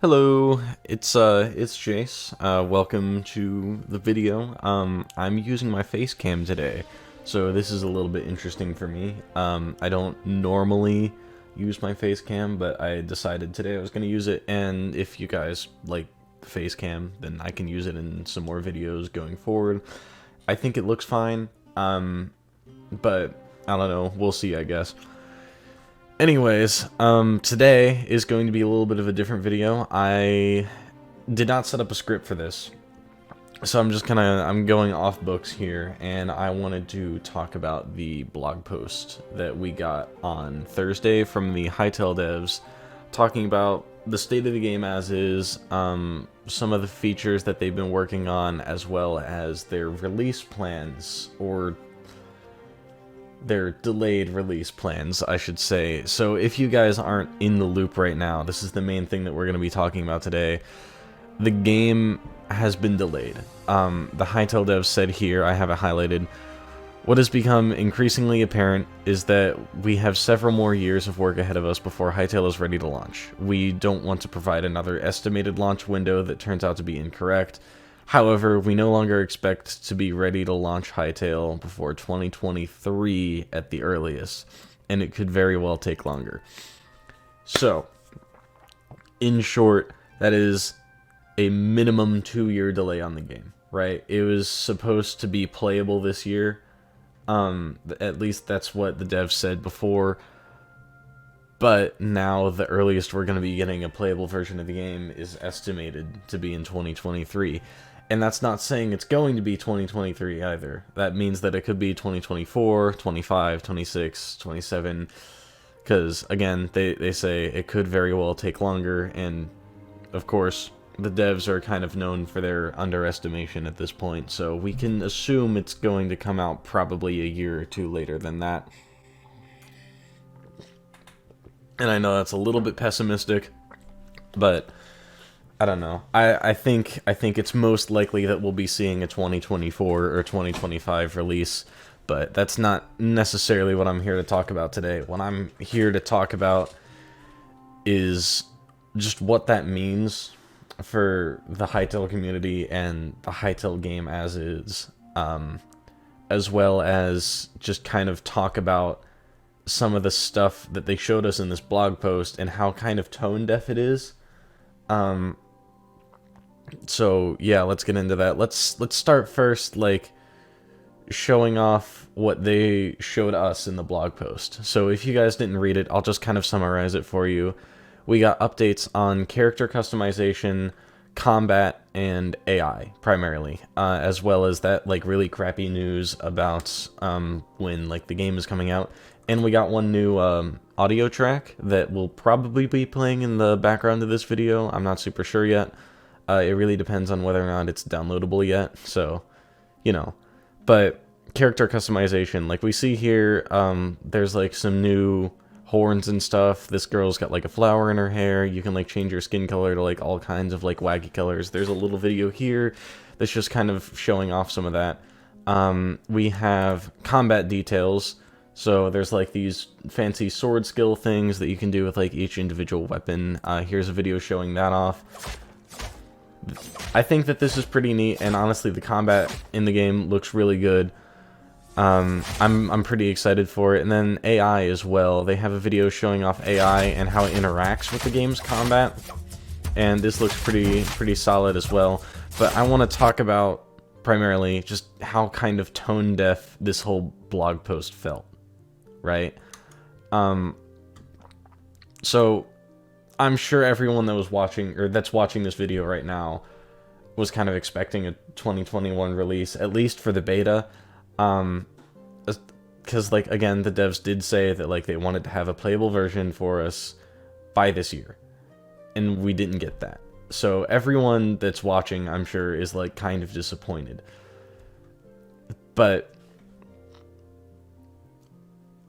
Hello, it's Jace. Welcome to the video. I'm using my face cam today, so this is a little bit interesting for me. I don't normally use my face cam, but I decided today I was going to use it, and if you guys like face cam, then I can use it in some more videos going forward. I think it looks fine, but I don't know, we'll see, I guess. Anyways, today is going to be a little bit of a different video. I did not set up a script for this, so I'm going off books here, and I wanted to talk about the blog post that we got on Thursday from the Hytale devs, talking about the state of the game as is, some of the features that they've been working on, as well as their release plans, or their delayed release plans, I should say. So if you guys aren't in the loop right now, this is the main thing that we're going to be talking about today. The game has been delayed. The Hytale devs said here, I have it highlighted, what has become increasingly apparent is that we have several more years of work ahead of us before Hytale is ready to launch. We don't want to provide another estimated launch window that turns out to be incorrect. However, we no longer expect to be ready to launch Hytale before 2023 at the earliest, and it could very well take longer. So, in short, that is a minimum 2-year delay on the game, right? It was supposed to be playable this year. At least that's what the devs said before. But now the earliest we're going to be getting a playable version of the game is estimated to be in 2023. And that's not saying it's going to be 2023 either. That means that it could be 2024, 25, 26, 27. Because, again, they say it could very well take longer. And, of course, the devs are kind of known for their underestimation at this point. So we can assume it's going to come out probably a year or two later than that. And I know that's a little bit pessimistic, but I don't know. I think it's most likely that we'll be seeing a 2024 or 2025 release, but that's not necessarily what I'm here to talk about today. What I'm here to talk about is just what that means for the Hytale community and the Hytale game as is, as well as just kind of talk about some of the stuff that they showed us in this blog post and how kind of tone deaf it is. So yeah, let's get into that. Let's start first, like, showing off what they showed us in the blog post. So if you guys didn't read it, I'll just kind of summarize it for you. We got updates on character customization, combat, and AI primarily, as well as that like really crappy news about when like the game is coming out. And we got one new audio track that will probably be playing in the background of this video. I'm not super sure yet. It really depends on whether or not it's downloadable yet, so, you know. But character customization, like we see here, there's like some new horns and stuff. This girl's got like a flower in her hair. You can like change your skin color to like all kinds of like wacky colors. There's a little video here that's just kind of showing off some of that. We have combat details. So there's like these fancy sword skill things that you can do with like each individual weapon. Here's a video showing that off. I think that this is pretty neat, and honestly the combat in the game looks really good. I'm pretty excited for it. And then AI as well. They have a video showing off AI and how it interacts with the game's combat. And this looks pretty solid as well. But I want to talk about primarily just how kind of tone deaf this whole blog post felt. Right? So I'm sure everyone that was watching, or that's watching this video right now, was kind of expecting a 2021 release, at least for the beta. Because, like, again, the devs did say that, like, they wanted to have a playable version for us by this year. And we didn't get that. So everyone that's watching, I'm sure, is, like, kind of disappointed. But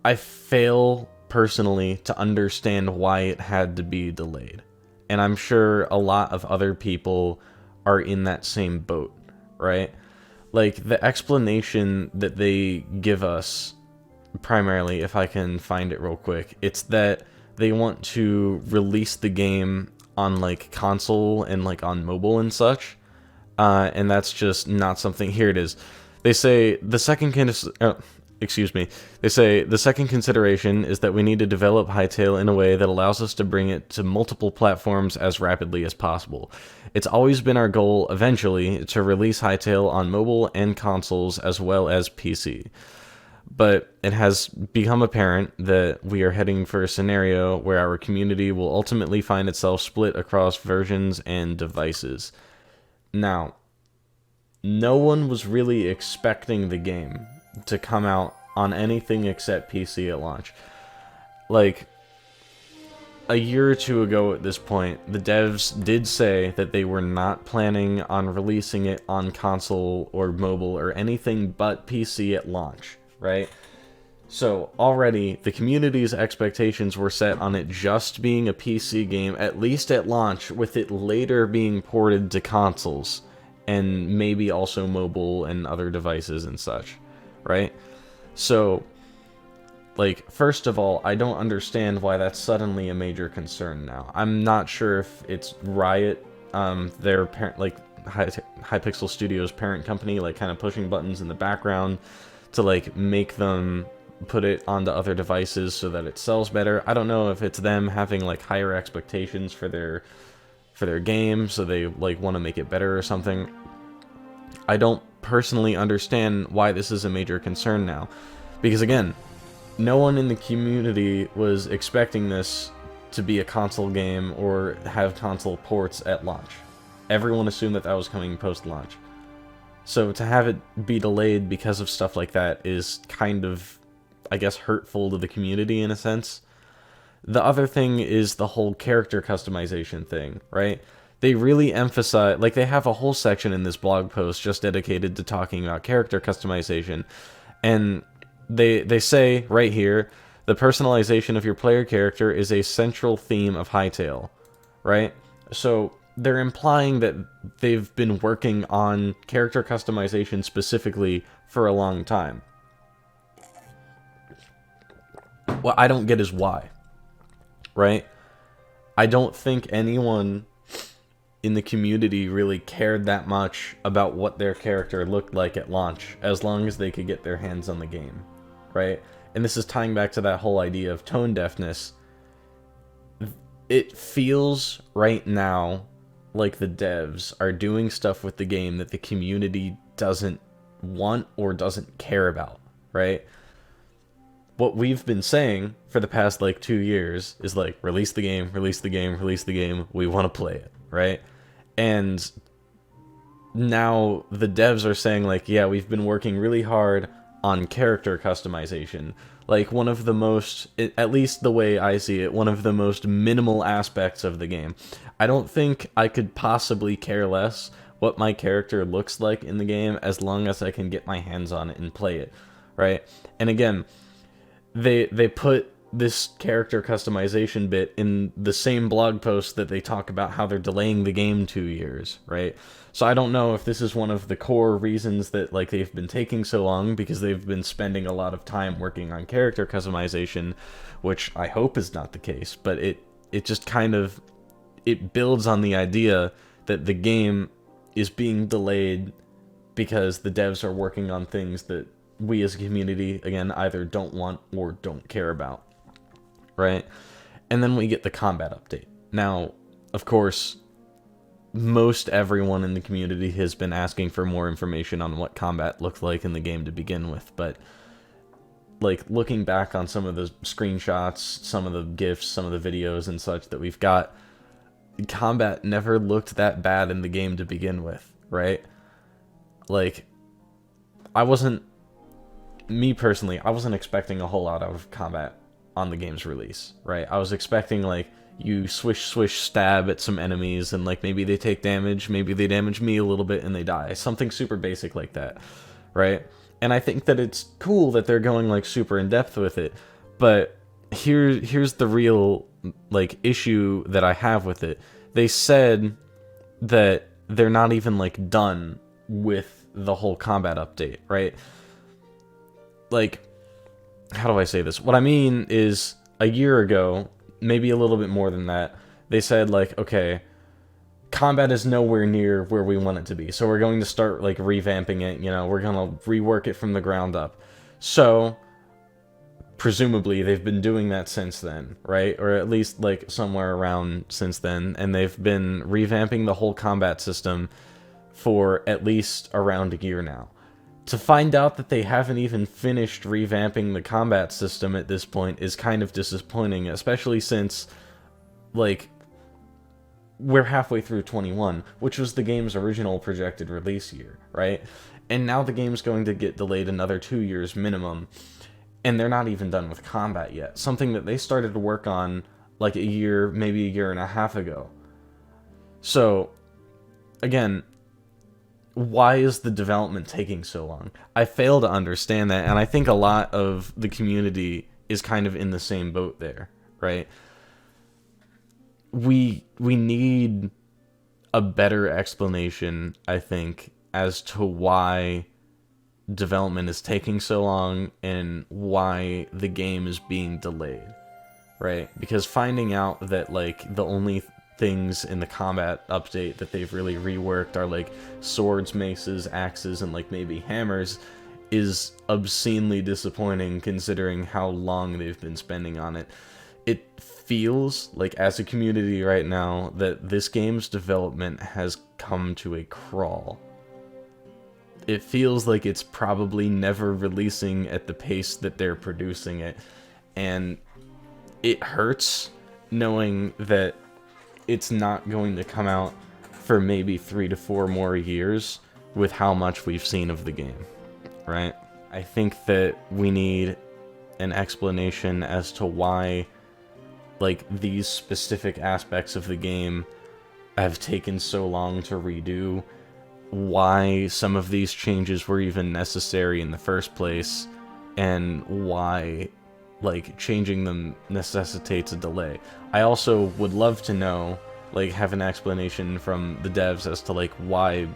I fail personally to understand why it had to be delayed. And I'm sure a lot of other people are in that same boat, right? Like, the explanation that they give us, primarily, if I can find it real quick, it's that they want to release the game on like console and like on mobile and such, and that's just not something. Here it is. They say the second excuse me. They say the second consideration is that we need to develop Hytale in a way that allows us to bring it to multiple platforms as rapidly as possible. It's always been our goal, eventually, to release Hytale on mobile and consoles as well as PC. But it has become apparent that we are heading for a scenario where our community will ultimately find itself split across versions and devices. Now, no one was really expecting the game to come out on anything except PC at launch. Like, a year or two ago at this point, the devs did say that they were not planning on releasing it on console or mobile or anything but PC at launch, right? So already the community's expectations were set on it just being a PC game, at least at launch, with it later being ported to consoles and maybe also mobile and other devices and such, right? So, like, first of all, I don't understand why that's suddenly a major concern now. I'm not sure if it's Riot, their parent, like, Hypixel Studios' parent company, like, kind of pushing buttons in the background to, like, make them put it onto other devices so that it sells better. I don't know if it's them having, like, higher expectations for their game, so they, like, want to make it better or something. I don't personally understand why this is a major concern now. Because, again, no one in the community was expecting this to be a console game or have console ports at launch. Everyone assumed that that was coming post-launch. So to have it be delayed because of stuff like that is kind of, I guess, hurtful to the community in a sense. The other thing is the whole character customization thing, right? They really emphasize, like, they have a whole section in this blog post just dedicated to talking about character customization, and they say right here, the personalization of your player character is a central theme of Hytale, right? So they're implying that they've been working on character customization specifically for a long time. What I don't get is why, right? I don't think anyone in the community really cared that much about what their character looked like at launch, as long as they could get their hands on the game, right? And this is tying back to that whole idea of tone deafness. It feels right now like the devs are doing stuff with the game that the community doesn't want or doesn't care about, right? What we've been saying for the past, like, 2 years is, like, release the game, release the game, release the game, we want to play it, right? And now the devs are saying, like, yeah, we've been working really hard on character customization. Like, one of the most, at least the way I see it, one of the most minimal aspects of the game. I don't think I could possibly care less what my character looks like in the game as long as I can get my hands on it and play it, right? And again, they put this character customization bit in the same blog post that they talk about how they're delaying the game 2 years, right? So I don't know if this is one of the core reasons that, like, they've been taking so long, because they've been spending a lot of time working on character customization, which I hope is not the case, but it just kind of, it builds on the idea that the game is being delayed because the devs are working on things that we as a community, again, either don't want or don't care about, right? And then we get the combat update. Now, of course, most everyone in the community has been asking for more information on what combat looked like in the game to begin with, but, like, looking back on some of the screenshots, some of the GIFs, some of the videos and such that we've got, combat never looked that bad in the game to begin with, right? Like, me personally, I wasn't expecting a whole lot out of combat on the game's release, right? I was expecting, like, you swish, swish, stab at some enemies, and, like, maybe they take damage, maybe they damage me a little bit and they die. Something super basic like that, right? And I think that it's cool that they're going, like, super in-depth with it, but here's the real, like, issue that I have with it. They said that they're not even, like, done with the whole combat update, right? Like, how do I say this? What I mean is, a year ago, maybe a little bit more than that, they said, like, okay, combat is nowhere near where we want it to be, so we're going to start, like, revamping it, you know, we're gonna rework it from the ground up. So, presumably, they've been doing that since then, right? Or at least, like, somewhere around since then, and they've been revamping the whole combat system for at least around a year now. To find out that they haven't even finished revamping the combat system at this point is kind of disappointing, especially since, like, we're halfway through 21, which was the game's original projected release year, right? And now the game's going to get delayed another 2 years minimum, and they're not even done with combat yet. Something that they started to work on like a year, maybe a year and a half ago. So, again, why is the development taking so long? I fail to understand that, and I think a lot of the community is kind of in the same boat there, right? We need a better explanation, I think, as to why development is taking so long and why the game is being delayed, right? Because finding out that, like, the only things in the combat update that they've really reworked are, like, swords, maces, axes, and, like, maybe hammers is obscenely disappointing considering how long they've been spending on it. It feels like, as a community right now, that this game's development has come to a crawl. It feels like it's probably never releasing at the pace that they're producing it, and it hurts knowing that it's not going to come out for maybe 3 to 4 more years with how much we've seen of the game, right? I think that we need an explanation as to why, like, these specific aspects of the game have taken so long to redo, why some of these changes were even necessary in the first place, and why, like, changing them necessitates a delay. I also would love to know, like, have an explanation from the devs as to, like, why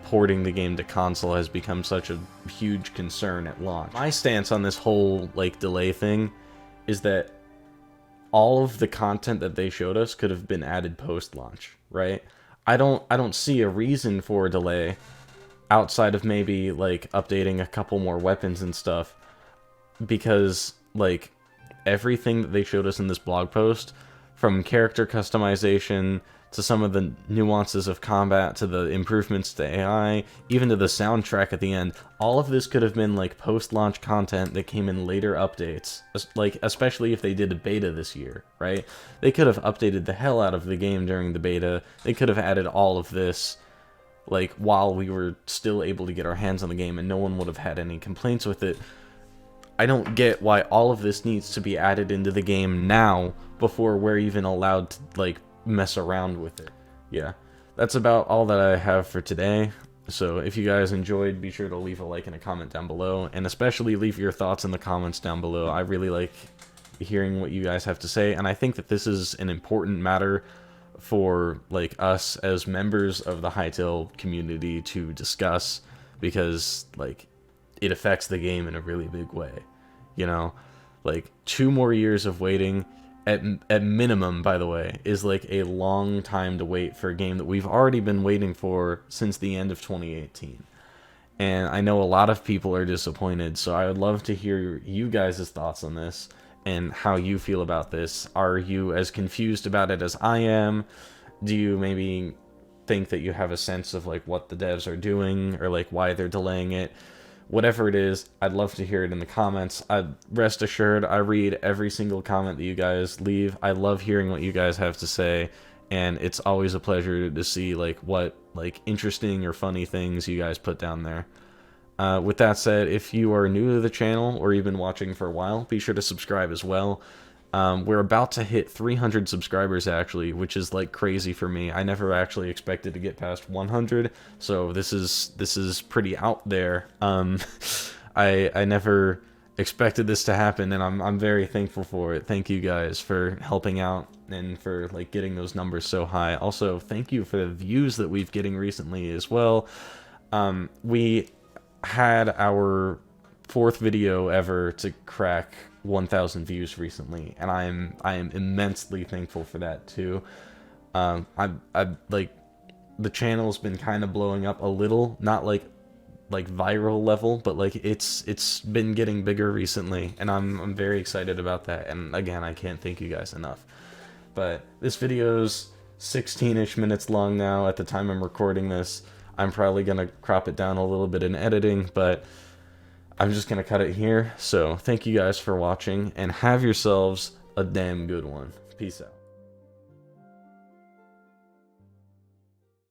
porting the game to console has become such a huge concern at launch. My stance on this whole, like, delay thing is that all of the content that they showed us could have been added post-launch, right? I don't see a reason for a delay outside of maybe, like, updating a couple more weapons and stuff, because, like, everything that they showed us in this blog post, from character customization to some of the nuances of combat to the improvements to AI, even to the soundtrack at the end, all of this could have been, like, post-launch content that came in later updates, like, especially if they did a beta this year, right? They could have updated the hell out of the game during the beta. They could have added all of this, like, while we were still able to get our hands on the game, and no one would have had any complaints with it. I don't get why all of this needs to be added into the game now before we're even allowed to, like, mess around with it. Yeah, that's about all that I have for today. So if you guys enjoyed, be sure to leave a like and a comment down below, and especially leave your thoughts in the comments down below. I really like hearing what you guys have to say, and I think that this is an important matter for, like, us as members of the Hytale community to discuss, because, like, it affects the game in a really big way, you know? Like, 2 more years of waiting, at minimum, by the way, is, like, a long time to wait for a game that we've already been waiting for since the end of 2018. And I know a lot of people are disappointed, so I would love to hear you guys' thoughts on this and how you feel about this. Are you as confused about it as I am? Do you maybe think that you have a sense of, like, what the devs are doing, or, like, why they're delaying it? Whatever it is, I'd love to hear it in the comments. Rest assured, I read every single comment that you guys leave. I love hearing what you guys have to say, and it's always a pleasure to see, like, what, like, interesting or funny things you guys put down there. With that said, if you are new to the channel, or you've been watching for a while, be sure to subscribe as well. We're about to hit 300 subscribers, actually, which is, like, crazy for me. I never actually expected to get past 100, so this is pretty out there. I never expected this to happen, and I'm very thankful for it. Thank you guys for helping out and for, like, getting those numbers so high. Also, thank you for the views that we've getting recently as well. We had our fourth video ever to crack 1,000 views recently, and I am immensely thankful for that too. I like, the channel's been kind of blowing up a little, not like viral level, but like it's been getting bigger recently, and I'm very excited about that. And again, I can't thank you guys enough. But this video's 16-ish minutes long now at the time I'm recording this. I'm probably gonna crop it down a little bit in editing, but I'm just gonna cut it here. So thank you guys for watching, and have yourselves a damn good one. Peace out.